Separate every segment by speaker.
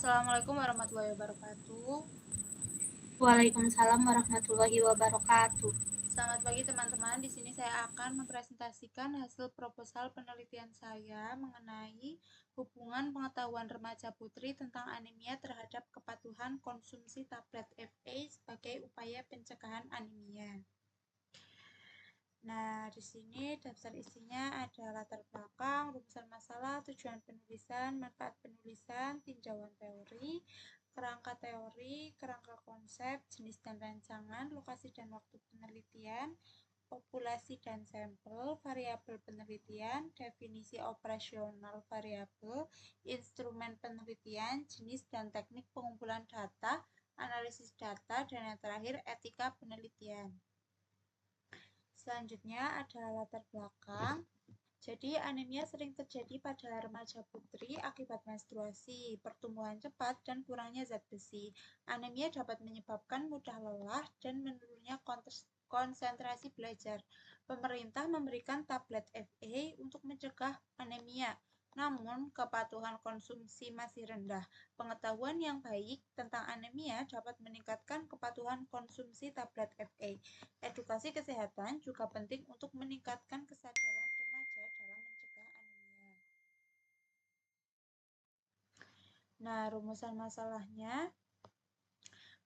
Speaker 1: Assalamualaikum warahmatullahi wabarakatuh.
Speaker 2: Waalaikumsalam warahmatullahi wabarakatuh.
Speaker 1: Selamat pagi teman-teman. Di sini saya akan mempresentasikan hasil proposal penelitian saya mengenai hubungan pengetahuan remaja putri tentang anemia terhadap kepatuhan konsumsi tablet FA sebagai upaya pencegahan anemia. Nah, di sini daftar isinya ada latar belakang, rumusan masalah, tujuan penulisan, manfaat penulisan, tinjauan teori, kerangka teori, kerangka konsep, jenis dan rancangan, lokasi dan waktu penelitian, populasi dan sampel, variabel penelitian, definisi operasional variabel, instrumen penelitian, jenis dan teknik pengumpulan data, analisis data, dan yang terakhir etika penelitian. Selanjutnya ada latar belakang. Jadi anemia sering terjadi pada remaja putri akibat menstruasi, pertumbuhan cepat, dan kurangnya zat besi. Anemia dapat menyebabkan mudah lelah dan menurunnya konsentrasi belajar. Pemerintah memberikan tablet FA untuk mencegah anemia, namun kepatuhan konsumsi masih rendah. Pengetahuan yang baik tentang anemia dapat meningkatkan kepatuhan konsumsi tablet FA. Edukasi kesehatan juga penting untuk meningkatkan kesadaran remaja dalam mencegah anemia. Nah, rumusan masalahnya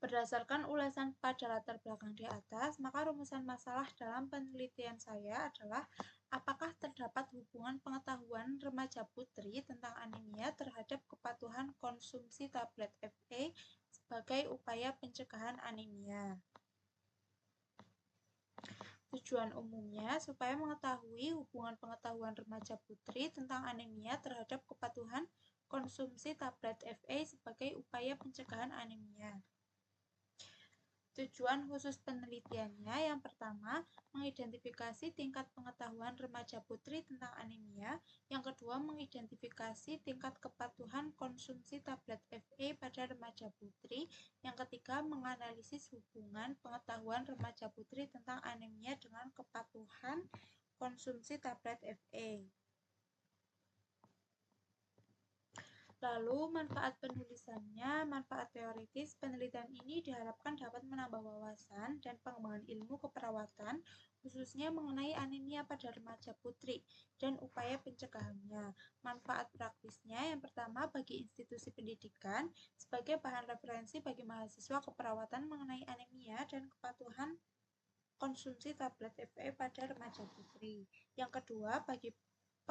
Speaker 1: berdasarkan ulasan pada latar belakang di atas, maka rumusan masalah dalam penelitian saya adalah apakah terdapat hubungan pengetahuan remaja putri tentang anemia terhadap kepatuhan konsumsi tablet FA sebagai upaya pencegahan anemia. Tujuan umumnya supaya mengetahui hubungan pengetahuan remaja putri tentang anemia terhadap kepatuhan konsumsi tablet FA sebagai upaya pencegahan anemia. Tujuan khusus penelitiannya yang pertama, mengidentifikasi tingkat pengetahuan remaja putri tentang anemia. Yang kedua, mengidentifikasi tingkat kepatuhan konsumsi tablet FA pada remaja putri. Yang ketiga, menganalisis hubungan pengetahuan remaja putri tentang anemia dengan kepatuhan konsumsi tablet FA. Lalu, manfaat penulisannya, manfaat teoritis, penelitian ini diharapkan dapat menambah wawasan dan pengembangan ilmu keperawatan, khususnya mengenai anemia pada remaja putri dan upaya pencegahannya. Manfaat praktisnya, yang pertama bagi institusi pendidikan, sebagai bahan referensi bagi mahasiswa keperawatan mengenai anemia dan kepatuhan konsumsi tablet FA pada remaja putri. Yang kedua, bagi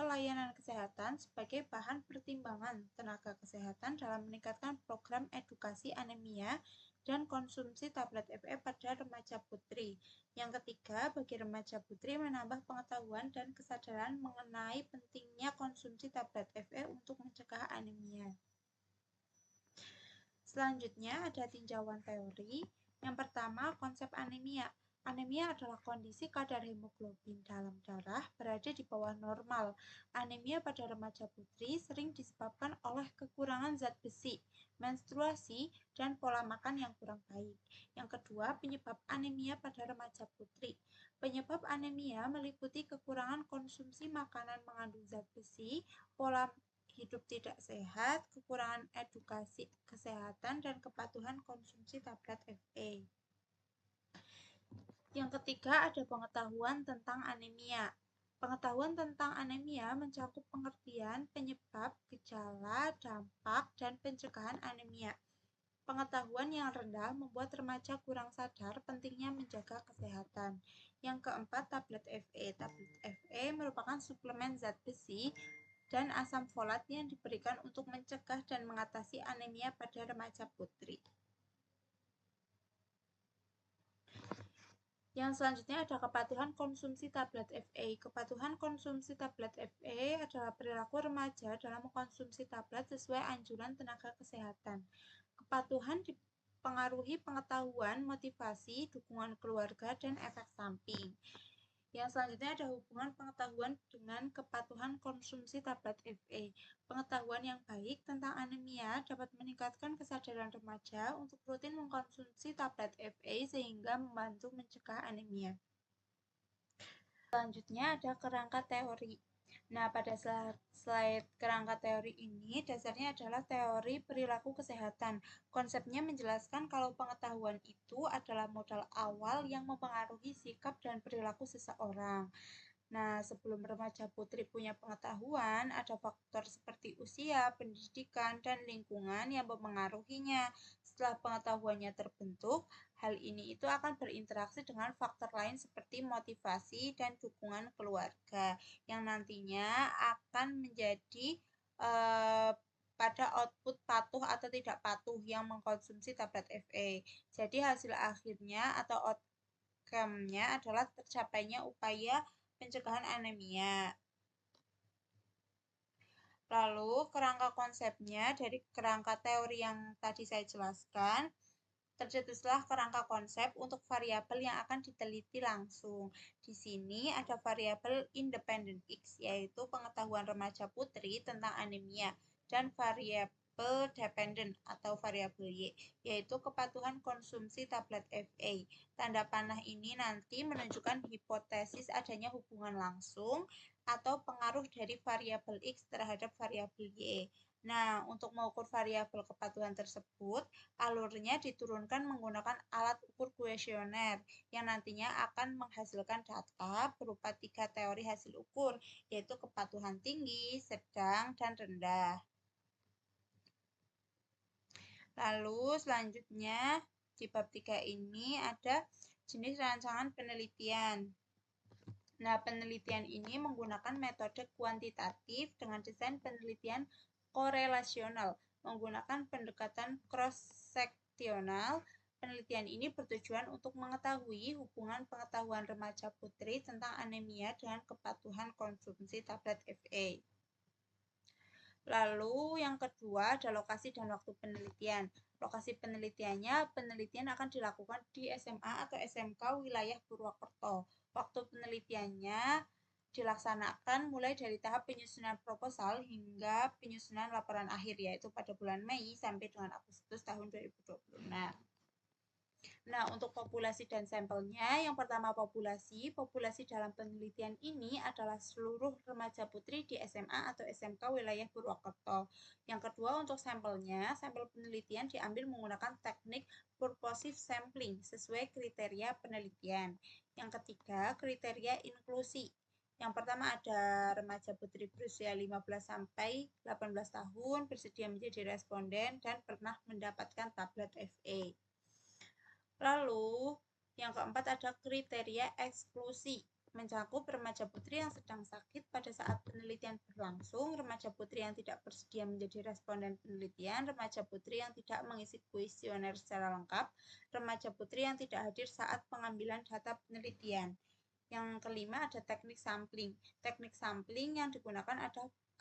Speaker 1: pelayanan kesehatan sebagai bahan pertimbangan tenaga kesehatan dalam meningkatkan program edukasi anemia dan konsumsi tablet FA pada remaja putri. Yang ketiga, bagi remaja putri menambah pengetahuan dan kesadaran mengenai pentingnya konsumsi tablet FA untuk mencegah anemia. Selanjutnya ada tinjauan teori. Yang pertama, konsep anemia. Anemia adalah kondisi kadar hemoglobin dalam darah berada di bawah normal. Anemia pada remaja putri sering disebabkan oleh kekurangan zat besi, menstruasi, dan pola makan yang kurang baik. Yang kedua, penyebab anemia pada remaja putri. Penyebab anemia meliputi kekurangan konsumsi makanan mengandung zat besi, pola hidup tidak sehat, kekurangan edukasi kesehatan, dan kepatuhan konsumsi tablet FA. Yang ketiga ada pengetahuan tentang anemia. Pengetahuan tentang anemia mencakup pengertian penyebab, gejala, dampak, dan pencegahan anemia. Pengetahuan yang rendah membuat remaja kurang sadar pentingnya menjaga kesehatan. Yang keempat, tablet FA. Tablet FA merupakan suplemen zat besi dan asam folat yang diberikan untuk mencegah dan mengatasi anemia pada remaja putri. Yang selanjutnya ada kepatuhan konsumsi tablet FA. Kepatuhan konsumsi tablet FA adalah perilaku remaja dalam mengkonsumsi tablet sesuai anjuran tenaga kesehatan. Kepatuhan dipengaruhi pengetahuan, motivasi, dukungan keluarga, dan efek samping. Yang selanjutnya ada hubungan pengetahuan dengan kepatuhan konsumsi tablet FA. Pengetahuan yang baik tentang anemia dapat meningkatkan kesadaran remaja untuk rutin mengkonsumsi tablet FA sehingga membantu mencegah anemia. Selanjutnya ada kerangka teori. Nah, pada slide kerangka teori ini, dasarnya adalah teori perilaku kesehatan. Konsepnya menjelaskan kalau pengetahuan itu adalah modal awal yang mempengaruhi sikap dan perilaku seseorang. Nah, sebelum remaja putri punya pengetahuan, ada faktor seperti usia, pendidikan, dan lingkungan yang mempengaruhinya. Setelah pengetahuannya terbentuk, hal ini itu akan berinteraksi dengan faktor lain seperti motivasi dan dukungan keluarga, yang nantinya akan menjadi eh, pada output patuh atau tidak patuh yang mengkonsumsi tablet FA. Jadi hasil akhirnya atau outcome-nya adalah tercapainya upaya pencegahan anemia. Lalu kerangka konsepnya dari kerangka teori yang tadi saya jelaskan, tercetuslah kerangka konsep untuk variabel yang akan diteliti langsung. Di sini ada variabel independent X, yaitu pengetahuan remaja putri tentang anemia, dan variabel dependent atau variabel Y, yaitu kepatuhan konsumsi tablet FA. Tanda panah ini nanti menunjukkan hipotesis adanya hubungan langsung atau pengaruh dari variabel X terhadap variabel Y. Nah, untuk mengukur variabel kepatuhan tersebut, alurnya diturunkan menggunakan alat ukur kuesioner yang nantinya akan menghasilkan data berupa 3 teori hasil ukur, yaitu kepatuhan tinggi, sedang, dan rendah. Lalu selanjutnya di bab 3 ini ada jenis rancangan penelitian. Nah, penelitian ini menggunakan metode kuantitatif dengan desain penelitian korelasional, menggunakan pendekatan cross-seksional. Penelitian ini bertujuan untuk mengetahui hubungan pengetahuan remaja putri tentang anemia dengan kepatuhan konsumsi tablet FA. Lalu yang kedua ada lokasi dan waktu penelitian. Lokasi penelitiannya, penelitian akan dilakukan di SMA atau SMK wilayah Purwokerto. Waktu penelitiannya dilaksanakan mulai dari tahap penyusunan proposal hingga penyusunan laporan akhir, yaitu pada bulan Mei sampai dengan Agustus tahun 2026. Nah, untuk populasi dan sampelnya, yang pertama populasi. Populasi dalam penelitian ini adalah seluruh remaja putri di SMA atau SMK wilayah Purwokerto. Yang kedua, untuk sampelnya, sampel penelitian diambil menggunakan teknik purposive sampling sesuai kriteria penelitian. Yang ketiga, kriteria inklusi. Yang pertama ada remaja putri berusia 15 sampai 18 tahun, bersedia menjadi responden dan pernah mendapatkan tablet FA. Lalu, yang keempat ada kriteria eksklusi, mencakup remaja putri yang sedang sakit pada saat penelitian berlangsung, remaja putri yang tidak bersedia menjadi responden penelitian, remaja putri yang tidak mengisi kuesioner secara lengkap, remaja putri yang tidak hadir saat pengambilan data penelitian. Yang kelima ada teknik sampling. Teknik sampling yang digunakan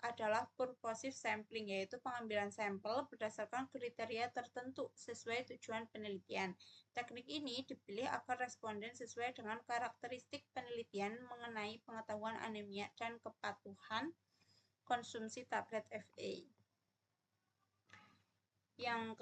Speaker 1: adalah purposive sampling, yaitu pengambilan sampel berdasarkan kriteria tertentu sesuai tujuan penelitian. Teknik ini dipilih agar responden sesuai dengan karakteristik penelitian mengenai pengetahuan anemia dan kepatuhan konsumsi tablet FA. Yang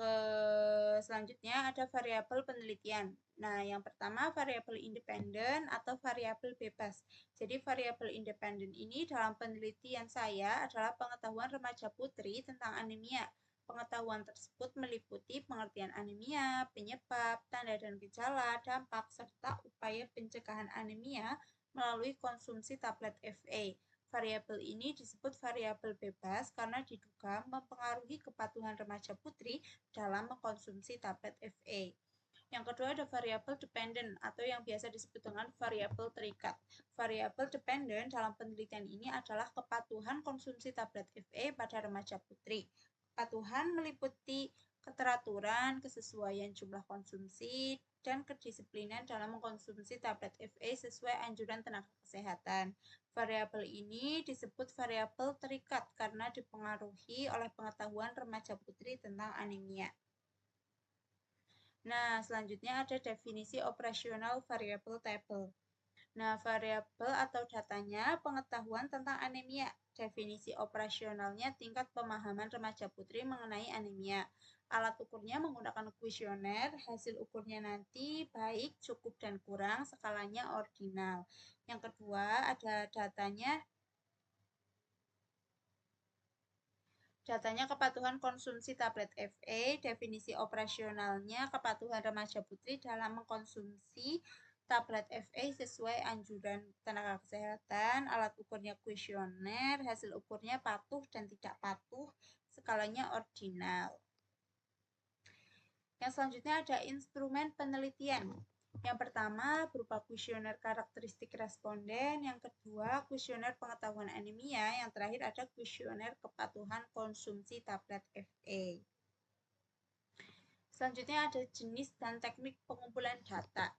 Speaker 1: selanjutnya ada variabel penelitian. Nah, yang pertama variabel independen atau variabel bebas. Jadi variabel independen ini dalam penelitian saya adalah pengetahuan remaja putri tentang anemia. Pengetahuan tersebut meliputi pengertian anemia, penyebab, tanda dan gejala, dampak, serta upaya pencegahan anemia melalui konsumsi tablet FA. Variabel ini disebut variabel bebas karena diduga mempengaruhi kepatuhan remaja putri dalam mengkonsumsi tablet FA. Yang kedua ada variabel dependent atau yang biasa disebut dengan variabel terikat. Variabel dependent dalam penelitian ini adalah kepatuhan konsumsi tablet FA pada remaja putri. Kepatuhan meliputi keteraturan, kesesuaian jumlah konsumsi, dan kedisiplinan dalam mengkonsumsi tablet FA sesuai anjuran tenaga kesehatan. Variabel ini disebut variabel terikat karena dipengaruhi oleh pengetahuan remaja putri tentang anemia. Nah, selanjutnya ada definisi operasional variabel table. Nah, variabel atau datanya pengetahuan tentang anemia. Definisi operasionalnya tingkat pemahaman remaja putri mengenai anemia. Alat ukurnya menggunakan kuesioner, hasil ukurnya nanti baik, cukup, dan kurang, skalanya ordinal. Yang kedua ada datanya Datanya kepatuhan konsumsi tablet FA, definisi operasionalnya kepatuhan remaja putri dalam mengkonsumsi tablet FA sesuai anjuran tenaga kesehatan, alat ukurnya kuesioner, hasil ukurnya patuh dan tidak patuh, skalanya ordinal. Yang selanjutnya ada instrumen penelitian. Yang pertama berupa kuesioner karakteristik responden, yang kedua kuesioner pengetahuan anemia, yang terakhir ada kuesioner kepatuhan konsumsi tablet FA. Selanjutnya ada jenis dan teknik pengumpulan data.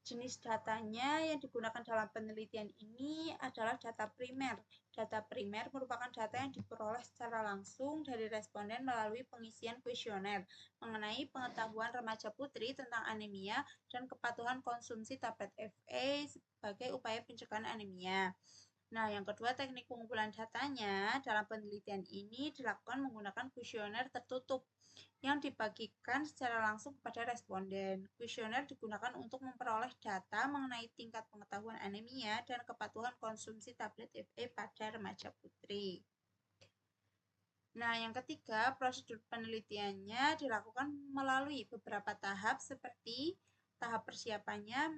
Speaker 1: Jenis datanya yang digunakan dalam penelitian ini adalah data primer. Data primer merupakan data yang diperoleh secara langsung dari responden melalui pengisian kuesioner mengenai pengetahuan remaja putri tentang anemia dan kepatuhan konsumsi tablet FA sebagai upaya pencegahan anemia. Nah, yang kedua, teknik pengumpulan datanya dalam penelitian ini dilakukan menggunakan kuesioner tertutup yang dibagikan secara langsung kepada responden. Kuesioner digunakan untuk memperoleh data mengenai tingkat pengetahuan anemia dan kepatuhan konsumsi tablet FA pada remaja putri. Nah, yang ketiga, prosedur penelitiannya dilakukan melalui beberapa tahap seperti tahap persiapannya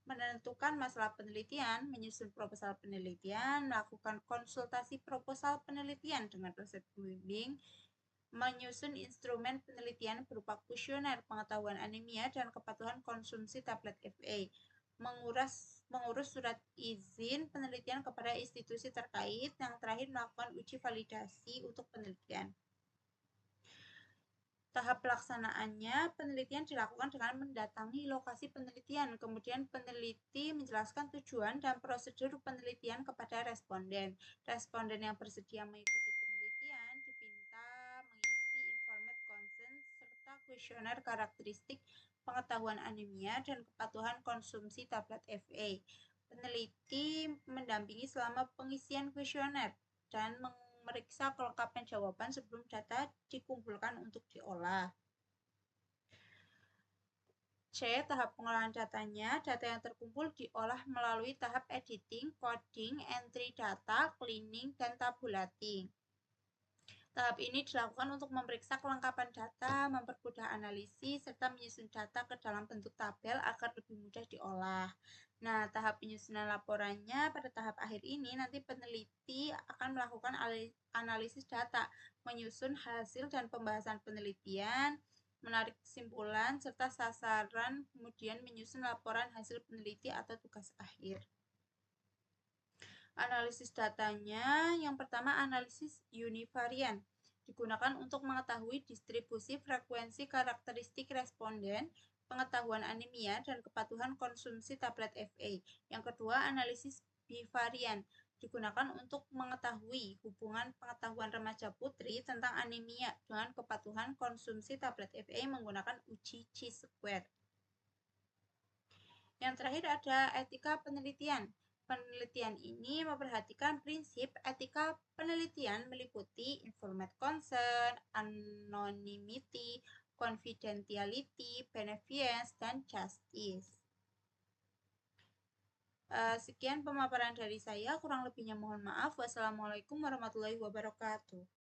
Speaker 1: menentukan masalah penelitian, menyusun proposal penelitian, melakukan konsultasi proposal penelitian dengan dosen pembimbing, menyusun instrumen penelitian berupa kuesioner pengetahuan anemia dan kepatuhan konsumsi tablet FA, mengurus surat izin penelitian kepada institusi terkait, yang terakhir melakukan uji validasi untuk penelitian. Tahap pelaksanaannya, penelitian dilakukan dengan mendatangi lokasi penelitian, kemudian peneliti menjelaskan tujuan dan prosedur penelitian kepada responden. Responden yang bersedia mengikuti penelitian dipinta mengisi informed consent serta kuesioner karakteristik pengetahuan anemia dan kepatuhan konsumsi tablet FA. Peneliti mendampingi selama pengisian kuesioner dan memeriksa kelengkapan jawaban sebelum data dikumpulkan untuk diolah. C. Tahap pengolahan datanya. Data yang terkumpul diolah melalui tahap editing, coding, entry data, cleaning, dan tabulating. Tahap ini dilakukan untuk memeriksa kelengkapan data, mempermudah analisis, serta menyusun data ke dalam bentuk tabel agar lebih mudah diolah. Nah, tahap penyusunan laporannya pada tahap akhir ini nanti peneliti akan melakukan analisis data, menyusun hasil dan pembahasan penelitian, menarik kesimpulan, serta sasaran, kemudian menyusun laporan hasil peneliti atau tugas akhir. Analisis datanya, yang pertama analisis univarian, digunakan untuk mengetahui distribusi frekuensi karakteristik responden, pengetahuan anemia, dan kepatuhan konsumsi tablet FA. Yang kedua, analisis bivarian, digunakan untuk mengetahui hubungan pengetahuan remaja putri tentang anemia dengan kepatuhan konsumsi tablet FA menggunakan uji chi-square. Yang terakhir ada etika penelitian. Penelitian ini memperhatikan prinsip etika penelitian meliputi informed consent, anonymity, confidentiality, benevolence, dan justice. Sekian pemaparan dari saya, kurang lebihnya mohon maaf. Wassalamualaikum warahmatullahi wabarakatuh.